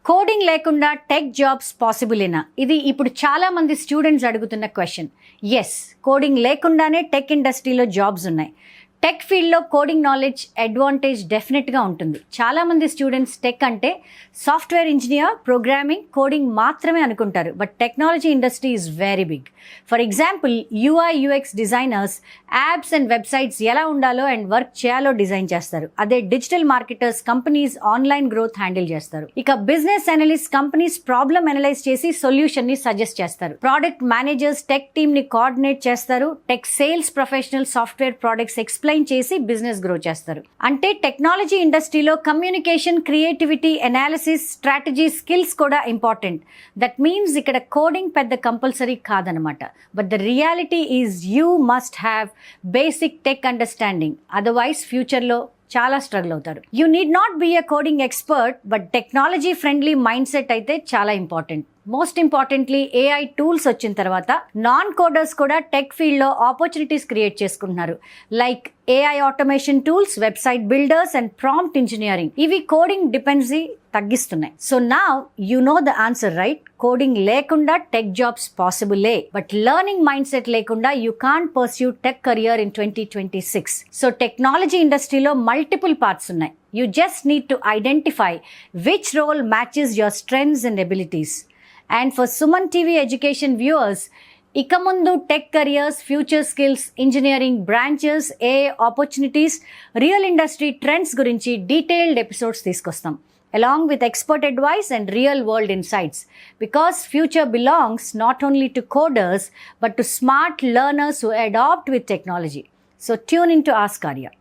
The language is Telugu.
కోడింగ్ లేకుండా టెక్ జాబ్స్ పాసిబులేనా? ఇది ఇప్పుడు చాలా మంది స్టూడెంట్స్ అడుగుతున్న క్వశ్చన్. ఎస్, కోడింగ్ లేకుండానే టెక్ ఇండస్ట్రీలో జాబ్స్ ఉన్నాయి. టెక్ ఫీల్డ్లో కోడింగ్ నాలెడ్జ్ అడ్వాంటేజ్ డెఫినెట్గా ఉంటుంది. చాలామంది స్టూడెంట్స్ టెక్ అంటే సాఫ్ట్వేర్ ఇంజనీర్, ప్రోగ్రామింగ్, కోడింగ్ మాత్రమే అనుకుంటారు. But technology industry is very big. For example, UI UX designers apps and websites ఎలా ఉండాలో అండ్ వర్క్ చేయాలో డిజైన్ చేస్తారు. అదే digital marketers companies online growth handle చేస్తారు. ఇక business analyst companies problem analyse చేసి సొల్యూషన్ని సజెస్ట్ చేస్తారు. ప్రోడక్ట్ మేనేజర్స్ టెక్ టీమ్ని కోఆర్డినేట్ చేస్తారు. Tech sales professional software products explain చేసి బిజినెస్ గ్రో చేస్తారు. అంటే టెక్నాలజీ ఇండస్ట్రీలో communication, creativity, analysis, strategy skills కూడా ఇంపార్టెంట్. దట్ మీన్స్ ఇక్కడ కోడింగ్ పెద్ద కంపల్సరీ కాదనమాట. But the reality is you must have basic tech understanding. Otherwise ఫ్యూచర్లో చాలా స్ట్రగుల్ అవుతారు. You need not be a coding expert, but technology friendly mindset అయితే చాలా important. Most importantly AI tools వచ్చిన తర్వాత నాన్ కోడర్స్ కూడా టెక్ ఫీల్డ్లో ఆపర్చునిటీస్ క్రియేట్ చేసుకుంటున్నారు. Like AI automation tools, website builders and prompt engineering. ఇవి కోడింగ్ డిపెండెన్సీ తగ్గిస్తున్నాయి. So now you know the answer, right? Coding లేకుండా టెక్ జాబ్స్ పాసిబులే, బట్ లెర్నింగ్ మైండ్ సెట్ లేకుండా you can't pursue tech career in 2026. So technology ఇండస్ట్రీలో మల్టిపుల్ పార్ట్స్ ఉన్నాయి. You just need to identify which role matches your strengths and abilities. And for Suman TV education viewers, ఇక ముందు tech careers, future skills, engineering branches, AI opportunities, real industry trends గురించి డీటెయిల్డ్ ఎపిసోడ్స్ తీసుకొస్తాం, along with expert advice and real world insights. Because future belongs not only to coders, but to smart learners who adopt with technology. So tune into Ask Arya.